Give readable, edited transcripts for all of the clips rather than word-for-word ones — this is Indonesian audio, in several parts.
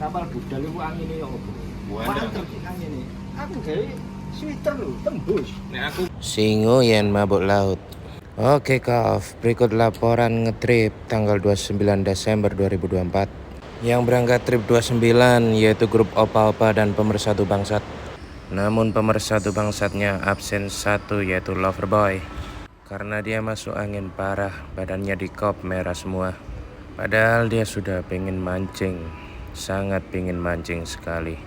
kapal budal itu anginnya ya apa? Buana. Mantep sih anginnya. Aku gawe sweater lho, tembus. Nek aku Singo yang mabuk laut. Oke Kaf, berikut laporan ngetrip tanggal 29 Desember 2024. Yang berangkat trip 29 yaitu grup Opa-Opa dan Pemersatu Bangsat. Namun Pemersatu Bangsatnya absen satu yaitu Loverboy. Karena dia masuk angin parah, badannya di kop merah semua. Padahal dia sudah pengen mancing, sangat pengen mancing sekali.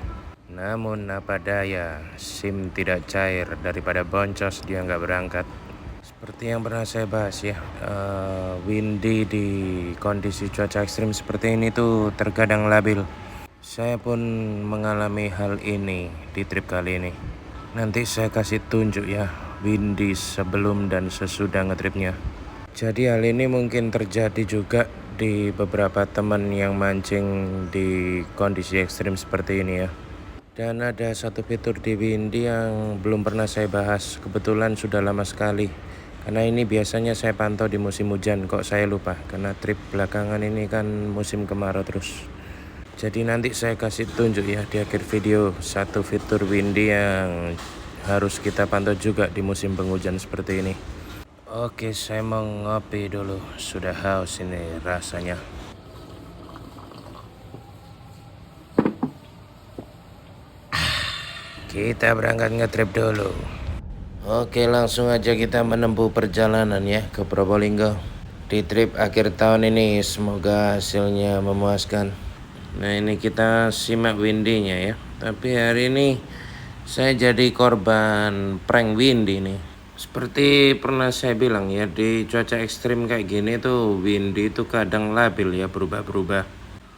Namun apa daya, SIM tidak cair, daripada boncos dia nggak berangkat. Seperti yang pernah saya bahas ya, windy di kondisi cuaca ekstrim seperti ini tuh terkadang labil. Saya pun mengalami hal ini di trip kali ini. Nanti saya kasih tunjuk ya, windy sebelum dan sesudah ngetripnya. Jadi hal ini mungkin terjadi juga di beberapa teman yang mancing di kondisi ekstrim seperti ini ya. Dan ada satu fitur di windy yang belum pernah saya bahas, kebetulan sudah lama sekali. Karena ini biasanya saya pantau di musim hujan, kok saya lupa. Karena trip belakangan ini kan musim kemarau terus. Jadi nanti saya kasih tunjuk ya di akhir video satu fitur windy yang harus kita pantau juga di musim penghujan seperti ini. Oke, saya mau ngopi dulu, sudah haus ini rasanya. Kita berangkat ngetrip dulu. Oke, langsung aja kita menempuh perjalanan ya ke Probolinggo. Di trip akhir tahun ini semoga hasilnya memuaskan. Nah ini kita simak windy-nya ya. Tapi hari ini saya jadi korban prank windy nih. Seperti pernah saya bilang ya, di cuaca ekstrim kayak gini tuh windy itu kadang labil ya, berubah-berubah.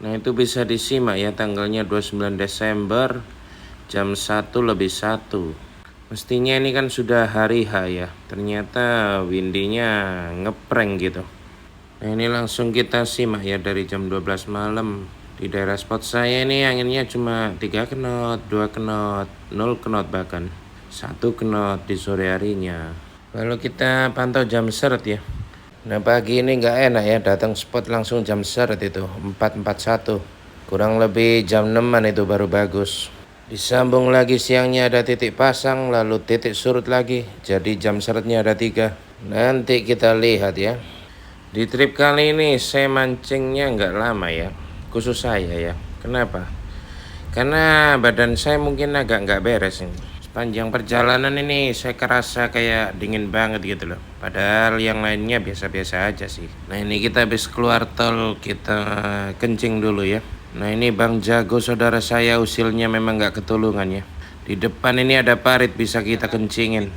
Nah itu bisa disimak ya tanggalnya 29 Desember jam 1:01. Mestinya ini kan sudah hari H ya. Ternyata windy-nya ngeprank gitu. Nah ini langsung kita simak ya dari jam 12 malam. Di daerah spot saya ini anginnya cuma 3 knot, 2 knot, 0 knot bahkan 1 knot di sore harinya. Lalu kita pantau jam seret ya. Nah pagi ini nggak enak ya, datang spot langsung jam seret itu 4:41. Kurang lebih jam 6-an itu baru bagus. Disambung lagi siangnya ada titik pasang, lalu titik surut lagi. Jadi jam seretnya ada 3. Nanti kita lihat ya. Di trip kali ini saya mancingnya nggak lama ya. Khusus saya ya. Kenapa? Karena badan saya mungkin agak nggak beres ini. Sepanjang perjalanan ini saya kerasa kayak dingin banget gitu loh. Padahal yang lainnya biasa-biasa aja sih. Nah ini kita habis keluar tol, kita kencing dulu ya. Nah ini Bang Jago saudara saya usilnya memang nggak ketulungan ya. Di depan ini ada parit bisa kita kencingin.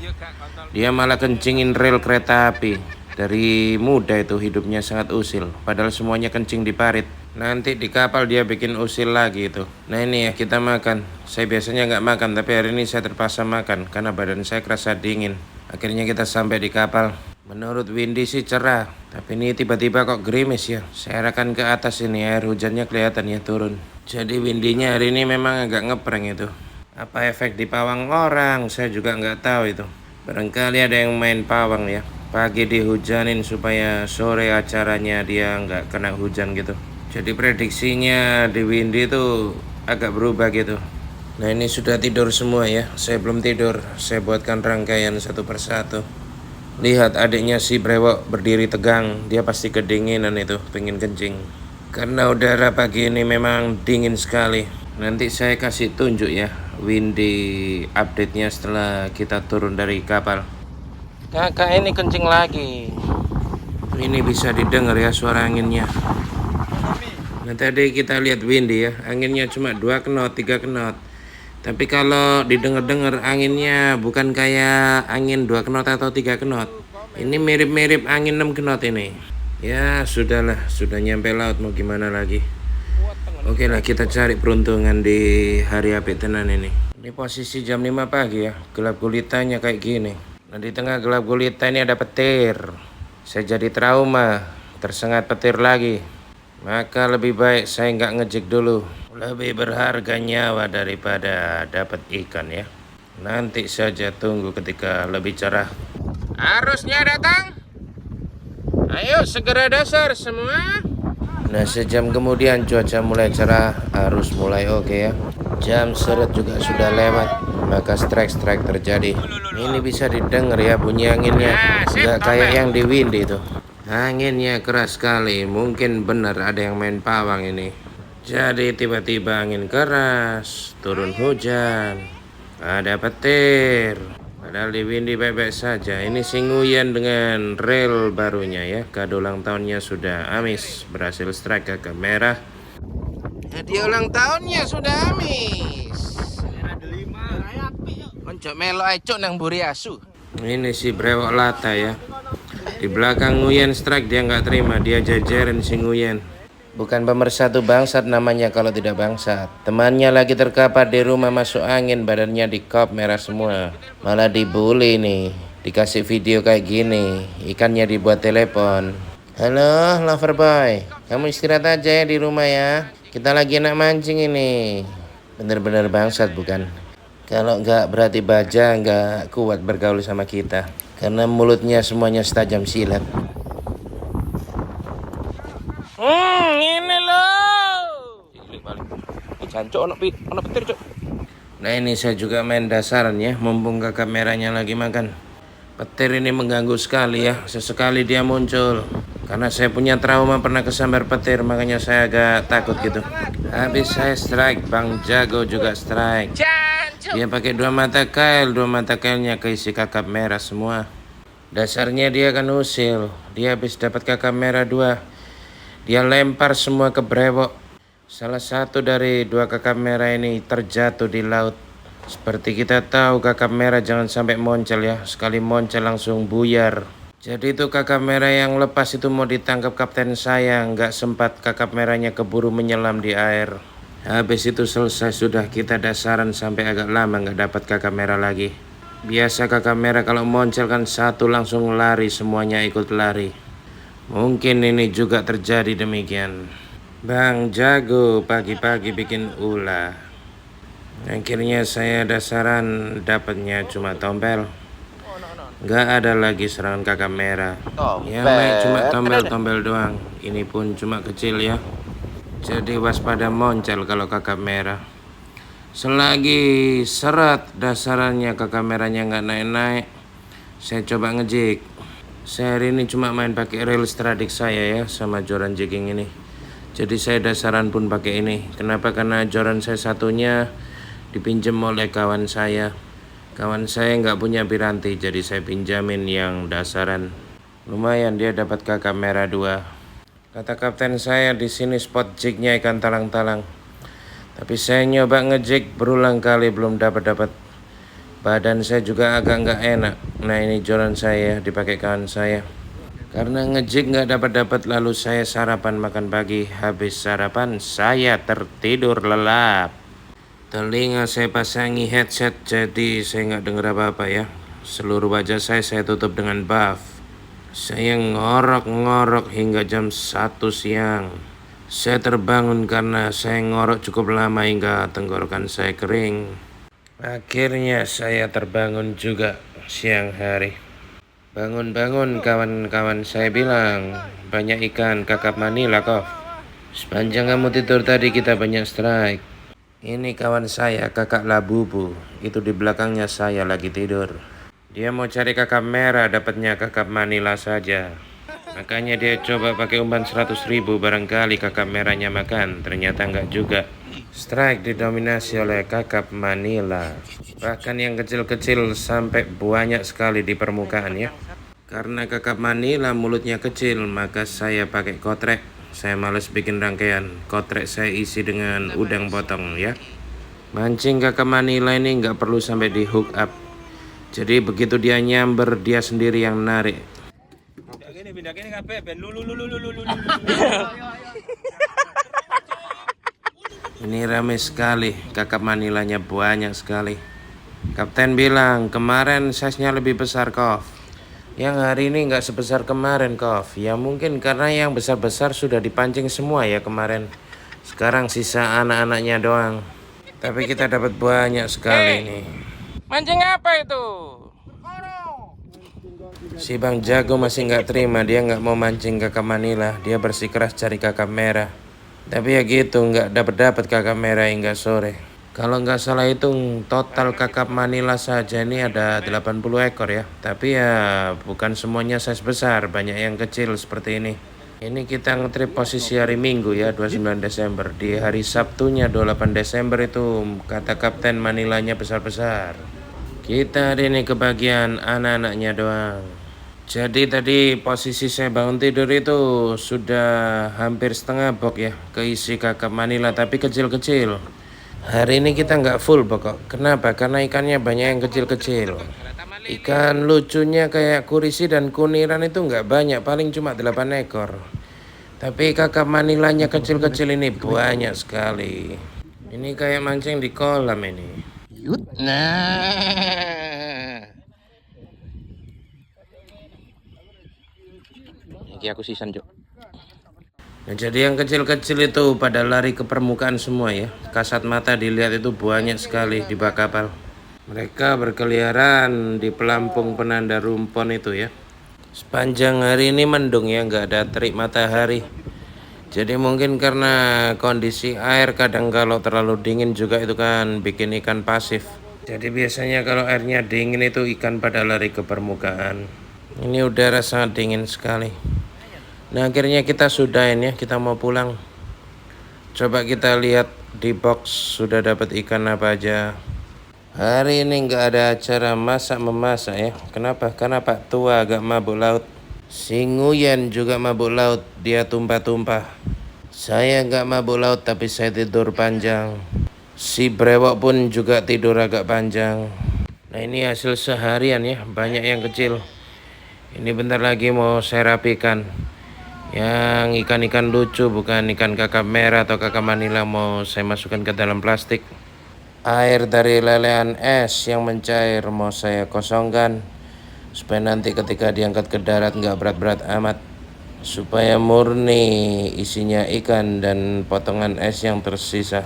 Dia malah kencingin rel kereta api. Dari muda itu hidupnya sangat usil. Padahal semuanya kencing di parit. Nanti di kapal dia bikin usil lagi itu. Nah ini ya kita makan. Saya biasanya nggak makan, tapi hari ini saya terpaksa makan karena badan saya kerasa dingin. Akhirnya kita sampai di kapal. Menurut windy sih cerah, tapi ini tiba-tiba kok gerimis ya. Saya arahkan ke atas ini, air hujannya kelihatan ya turun. Jadi windy-nya hari ini memang agak ngeprank itu. Apa efek di pawang orang, saya juga nggak tahu itu. Barangkali ada yang main pawang ya. Pagi dihujanin supaya sore acaranya dia nggak kena hujan gitu. Jadi prediksinya di windy itu agak berubah gitu. Nah ini sudah tidur semua ya. Saya belum tidur. Saya buatkan rangkaian satu persatu. Lihat adiknya si brewok berdiri tegang. Dia pasti kedinginan itu, pengen kencing. Karena udara pagi ini memang dingin sekali. Nanti saya kasih tunjuk ya windy update-nya setelah kita turun dari kapal. Kakak ini kencing lagi. Ini bisa didengar ya suara anginnya. Nah tadi kita lihat windy ya, anginnya cuma 2 knot, 3 knot. Tapi kalau didengar-dengar anginnya bukan kayak angin 2 knot atau 3 knot. Ini mirip-mirip angin 6 knot ini. Ya sudahlah, sudah nyampe laut mau gimana lagi. Oke lah kita cari peruntungan di hari apik tenan ini. Ini posisi jam 5 pagi ya, gelap gulitanya kayak gini. Nah di tengah gelap gulita ini ada petir. Saya jadi trauma, tersengat petir lagi. Maka lebih baik saya nggak ngejek dulu. Lebih berharga nyawa daripada dapat ikan ya. Nanti saja tunggu ketika lebih cerah. Arusnya datang. Ayo segera dasar semua. Nah, sejam kemudian cuaca mulai cerah, arus mulai oke ya. Jam seret juga sudah lewat, maka strike terjadi. Ini bisa didengar ya bunyi anginnya, nggak kayak yang di Windy itu. Anginnya keras sekali, mungkin benar ada yang main pawang ini. Jadi tiba-tiba angin keras, turun hujan, ada petir. Padahal di Windy baik-baik saja. Ini si Nguyen dengan rel barunya ya. Kado ulang tahunnya sudah amis, berhasil strike ke merah. Hadiah ulang tahunnya sudah amis. Oncok melo ecok nang buri asu. Ini si brewok lata ya. Di belakang Nguyen strike, dia nggak terima, dia jajarin si Nguyen. Bukan pemersatu bangsat namanya kalau tidak bangsat. Temannya lagi terkapar di rumah masuk angin, badannya di kop merah semua. Malah dibully nih, dikasih video kayak gini, ikannya dibuat telepon. Halo lover boy, kamu istirahat aja ya di rumah ya. Kita lagi enak mancing ini. Bener-bener bangsat bukan? Kalau nggak berarti baja nggak kuat bergaul sama kita. Karena mulutnya semuanya setajam silat. Ini loh. Cancok anak petir, Cok. Nah, ini saya juga main dasaran ya, mumpung kakak merahnya lagi makan. Petir ini mengganggu sekali ya, sesekali dia muncul. Karena saya punya trauma pernah kesambar petir, makanya saya agak takut gitu. Habis saya strike, Bang Jago juga strike. Dia pakai 2 mata kail, 2 mata kailnya keisi kakap merah semua. Dasarnya dia kan usil, dia habis dapat kakap merah 2. Dia lempar semua ke brewok. Salah satu dari 2 kakap merah ini terjatuh di laut. Seperti kita tahu kakap merah jangan sampai moncel ya. Sekali moncel langsung buyar. Jadi itu kakap merah yang lepas itu mau ditangkap kapten saya. Nggak sempat kakap merahnya keburu menyelam di air. Habis itu selesai sudah, kita dasaran sampai agak lama nggak dapat kakap merah lagi. Biasa kakap merah kalau moncel kan satu langsung lari, semuanya ikut lari. Mungkin ini juga terjadi demikian. Bang Jago pagi-pagi bikin ulah. Akhirnya saya dasaran, dapatnya cuma tombel. Nggak ada lagi serangan kakap merah. Yang naik cuma tombel-tombel doang. Ini pun cuma kecil ya. Jadi waspada moncel kalau kakap merah. Selagi seret dasarannya kakap merahnya nggak naik-naik, saya coba ngejig. Saya hari ini cuma main pakai reel Stradik saya ya, sama joran jigging ini. Jadi saya dasaran pun pakai ini. Kenapa? Karena joran saya satunya dipinjam oleh kawan saya. Kawan saya nggak punya piranti, jadi saya pinjamin yang dasaran. Lumayan dia dapat kakap merah 2. Kata kapten saya di sini spot jignya ikan talang-talang. Tapi saya nyoba ngejig berulang kali belum dapat. Badan saya juga agak nggak enak. Nah, ini joran saya dipakai kawan saya. Karena ngejig nggak dapat lalu saya sarapan makan pagi. Habis sarapan saya tertidur lelap. Telinga saya pasangi headset jadi saya nggak dengar apa-apa ya. Seluruh wajah saya tutup dengan buff. Saya ngorok-ngorok hingga jam 1 siang. Saya terbangun karena saya ngorok cukup lama hingga tenggorokan saya kering. Akhirnya saya terbangun juga siang hari. Bangun-bangun kawan-kawan saya bilang, banyak ikan kakap Manila kok. Sepanjang kamu tidur tadi kita banyak strike. Ini kawan saya kakak Labubu, itu di belakangnya saya lagi tidur. Dia mau cari kakap merah, dapatnya kakap Manila saja. Makanya dia coba pakai umpan 100.000, barangkali kakap merahnya makan, ternyata enggak juga. Strike didominasi oleh kakap Manila. Bahkan yang kecil-kecil sampai banyak sekali di permukaan ya. Karena kakap Manila mulutnya kecil, maka saya pakai kotrek. Saya males bikin rangkaian. Kotrek saya isi dengan udang potong ya. Mancing kakap Manila ini nggak perlu sampai di hook up. Jadi begitu dia nyamber, dia sendiri yang narik. Ini ramai sekali, kakap Manilanya banyak sekali. Kapten bilang, kemarin size-nya lebih besar, Kov. Yang hari ini nggak sebesar kemarin, Kov. Ya mungkin karena yang besar-besar sudah dipancing semua ya kemarin. Sekarang sisa anak-anaknya doang. Tapi kita dapat banyak sekali nih. Mancing apa itu? Si Bang Jago masih nggak terima, dia nggak mau mancing kakap Manila, dia bersikeras cari kakap merah. Tapi ya gitu, nggak dapat kakap merah hingga sore. Kalau nggak salah hitung total kakap Manila saja ini ada 80 ekor ya. Tapi ya bukan semuanya size besar, banyak yang kecil seperti ini. Ini kita ngetrip posisi hari Minggu ya, 29 Desember. Di hari Sabtunya 28 Desember itu kata Kapten Manilanya besar-besar. Kita hari ini kebagian anak-anaknya doang. Jadi tadi posisi saya bangun tidur itu sudah hampir setengah box ya, keisi kakap Manila tapi kecil-kecil. Hari ini kita nggak full pokok. Kenapa? Karena ikannya banyak yang kecil-kecil. Ikan lucunya kayak kurisi dan kuniran itu nggak banyak, paling cuma 8 ekor. Tapi kakap Manilanya kecil-kecil ini banyak sekali. Ini kayak mancing di kolam ini. Yut. Nah. Ini aku sisan, Cuk. Nah, jadi yang kecil-kecil itu pada lari ke permukaan semua ya. Kasat mata dilihat itu banyak sekali di bak kapal. Mereka berkeliaran di pelampung penanda rumpon itu ya. Sepanjang hari ini mendung ya, nggak ada terik matahari. Jadi mungkin karena kondisi air kadang kalau terlalu dingin juga itu kan bikin ikan pasif. Jadi biasanya kalau airnya dingin itu ikan pada lari ke permukaan. Ini udara sangat dingin sekali. Nah akhirnya kita sudahin ya, kita mau pulang. Coba kita lihat di box sudah dapat ikan apa aja. Hari ini nggak ada acara masak-memasak ya. Kenapa? Karena Pak Tua agak mabuk laut. Si Nguyen juga mabuk laut, dia tumpah-tumpah. Saya nggak mabuk laut tapi saya tidur panjang. Si Brewok pun juga tidur agak panjang. Nah ini hasil seharian ya, banyak yang kecil. Ini bentar lagi mau saya rapikan. Yang ikan-ikan lucu bukan ikan kakap merah atau kakap Manila mau saya masukkan ke dalam plastik. Air dari lelehan es yang mencair mau saya kosongkan supaya nanti ketika diangkat ke darat nggak berat-berat amat, supaya murni isinya ikan dan potongan es yang tersisa.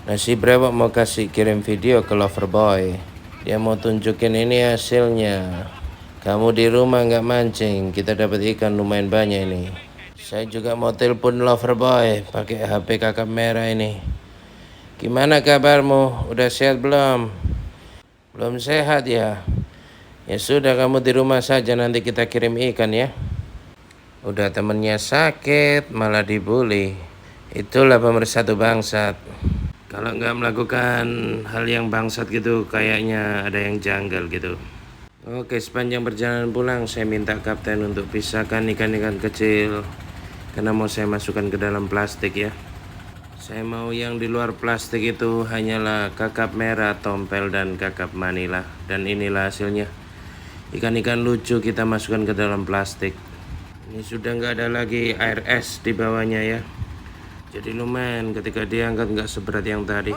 Nah si Brewok mau kasih kirim video ke Loverboy, dia mau tunjukin ini hasilnya. Kamu di rumah nggak mancing, kita dapat ikan lumayan banyak ini. Saya juga mau telepon Loverboy pakai HP kakap merah ini. Gimana kabarmu? Udah sehat belum? Belum sehat ya? Ya sudah, kamu di rumah saja, nanti kita kirim ikan ya. Udah temennya sakit malah dibully. Itulah pemersatu bangsat. Kalau nggak melakukan hal yang bangsat gitu kayaknya ada yang janggal gitu. Oke, sepanjang perjalanan pulang saya minta kapten untuk pisahkan ikan-ikan kecil karena mau saya masukkan ke dalam plastik ya. Saya mau yang di luar plastik itu hanyalah kakap merah, tompel, dan kakap Manila. Dan inilah hasilnya. Ikan-ikan lucu kita masukkan ke dalam plastik. Ini sudah nggak ada lagi air es di bawahnya ya. Jadi lumayan ketika diangkat nggak seberat yang tadi.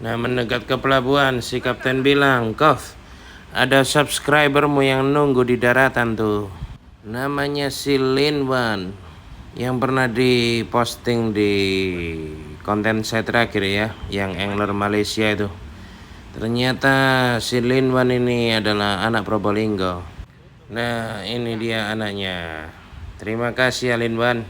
Nah mendekat ke pelabuhan si kapten bilang, "Kof, ada subscribermu yang nunggu di daratan tuh. Namanya si Lin Wan yang pernah diposting di konten saya terakhir ya, yang angler Malaysia itu. Ternyata si Lin Wan ini adalah anak Probolinggo. Nah ini dia anaknya. Terima kasih ya Lin Wan.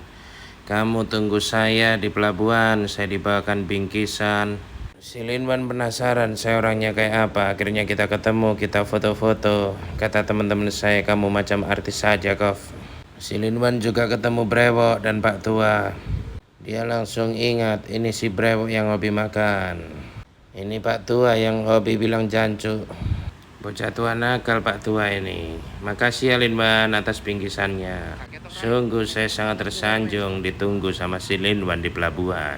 Kamu tunggu saya di pelabuhan, saya dibawakan bingkisan. Si Linwan penasaran saya orangnya kayak apa. Akhirnya kita ketemu, kita foto-foto. Kata teman-teman saya, kamu macam artis saja Kof. Si Linwan juga ketemu Brewok dan Pak Tua. Dia langsung ingat ini si Brewok yang hobi makan, ini Pak Tua yang hobi bilang jancu. Bocah tua nakal Pak Tua ini. Makasih ya Linwan atas bingkisannya. Sungguh saya sangat tersanjung ditunggu sama si Linwan di pelabuhan.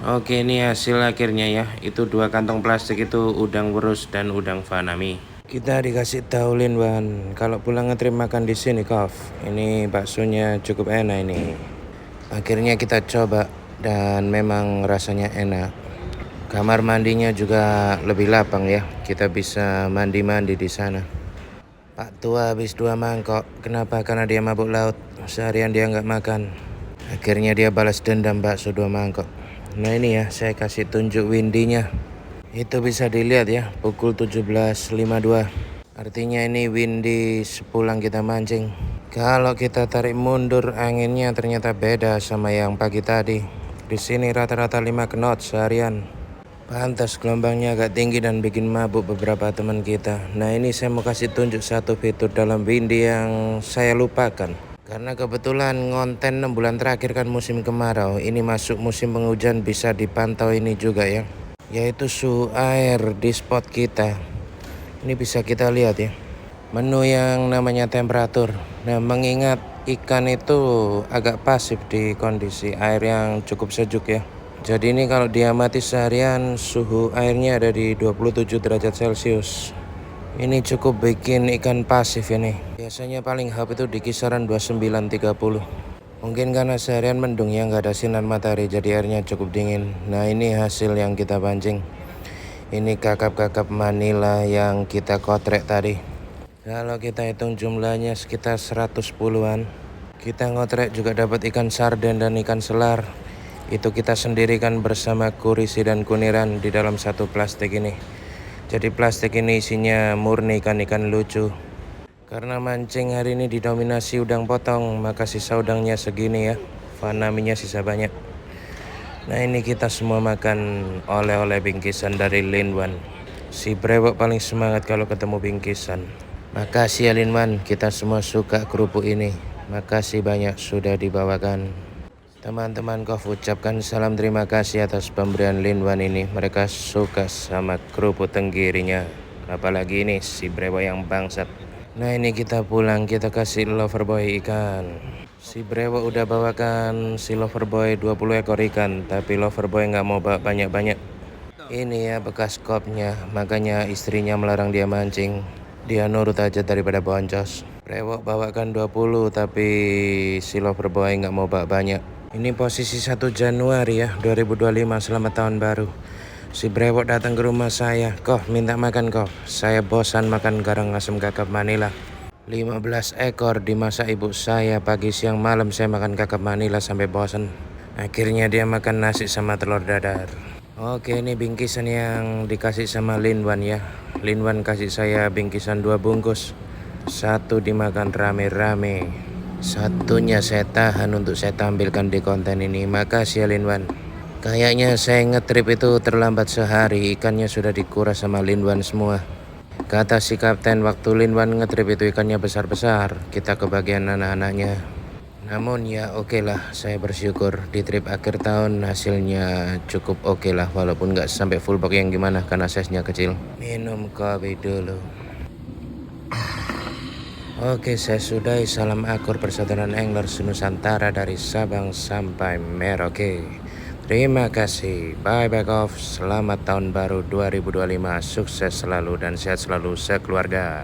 Oke, ini hasil akhirnya ya. Itu 2 kantong plastik itu udang werus dan udang fanami. Kita dikasih tahu Linwan kalau pulang ngetrip makan di sini Kof. Ini baksonya cukup enak ini. Akhirnya kita coba dan memang rasanya enak. Kamar mandinya juga lebih lapang ya. Kita bisa mandi-mandi di sana. Pak Tua habis 2 mangkok. Kenapa? Karena dia mabuk laut. Seharian dia nggak makan. Akhirnya dia balas dendam bakso 2 mangkok. Nah ini ya, saya kasih tunjuk windinya. Itu bisa dilihat ya, pukul 17.52. Artinya ini windy sepulang kita mancing. Kalau kita tarik mundur anginnya ternyata beda sama yang pagi tadi. Di sini rata-rata 5 knot seharian. Pantas gelombangnya agak tinggi dan bikin mabuk beberapa teman kita. Nah ini saya mau kasih tunjuk satu fitur dalam windy yang saya lupakan. Karena kebetulan ngonten 6 bulan terakhir kan musim kemarau. Ini masuk musim penghujan bisa dipantau ini juga ya. Yaitu suhu air di spot kita. Ini bisa kita lihat ya. Menu yang namanya temperatur. Nah mengingat ikan itu agak pasif di kondisi air yang cukup sejuk ya. Jadi ini kalau diamati seharian suhu airnya ada di 27 derajat Celcius. Ini cukup bikin ikan pasif ini. Biasanya paling hap itu di kisaran 29-30. Mungkin karena seharian mendung ya, nggak ada sinar matahari jadi airnya cukup dingin. Nah ini hasil yang kita pancing. Ini kakap-kakap Manila yang kita kotrek tadi. Kalau kita hitung jumlahnya sekitar 110-an. Kita ngotrek juga dapat ikan sarden dan ikan selar. Itu kita sendirikan bersama kurisi dan kuniran di dalam satu plastik ini. Jadi plastik ini isinya murni ikan-ikan lucu. Karena mancing hari ini didominasi udang potong, maka sisa udangnya segini ya. Fanaminya sisa banyak. Nah ini kita semua makan oleh-oleh bingkisan dari Linwan. Si brewok paling semangat kalau ketemu bingkisan. Makasih ya Linwan, kita semua suka kerupuk ini. Makasih banyak sudah dibawakan. Teman-teman Kof ucapkan salam terima kasih atas pemberian Linwan ini. Mereka suka sama kerupuk tenggirinya. Apalagi ini si brewok yang bangsat. Nah ini kita pulang, kita kasih Loverboy ikan. Si brewok udah bawakan si Loverboy 20 ekor ikan. Tapi Loverboy nggak mau bawa banyak-banyak. Ini ya bekas kopnya. Makanya istrinya melarang dia mancing. Dia nurut aja daripada boncos. Brewok bawakan 20 tapi si Loverboy nggak mau bawa banyak. Ini posisi 1 Januari ya 2025, selamat tahun baru. Si brewok datang ke rumah saya. Koh minta makan koh. Saya bosan makan garang asam kakap Manila. 15 ekor dimasak ibu saya. Pagi siang malam saya makan kakap Manila sampai bosan. Akhirnya dia makan nasi sama telur dadar. Oke ini bingkisan yang dikasih sama Linwan ya. Linwan kasih saya bingkisan 2 bungkus. 1 dimakan rame-rame. Satunya saya tahan untuk saya tampilkan di konten ini. Makasih ya Linwan. Kayaknya saya ngetrip itu terlambat sehari. Ikannya sudah dikuras sama Linwan semua. Kata si kapten waktu Linwan ngetrip itu ikannya besar-besar. Kita kebagian anak-anaknya. Namun ya oke lah, saya bersyukur di trip akhir tahun hasilnya cukup oke lah. Walaupun nggak sampai full box yang gimana karena size-nya kecil. Minum kopi dulu. Oke, saya sudahi salam akur Persaudaraan Angler Nusantara dari Sabang sampai Merauke. Terima kasih. Bye bye off. Selamat tahun baru 2025. Sukses selalu dan sehat selalu sekeluarga.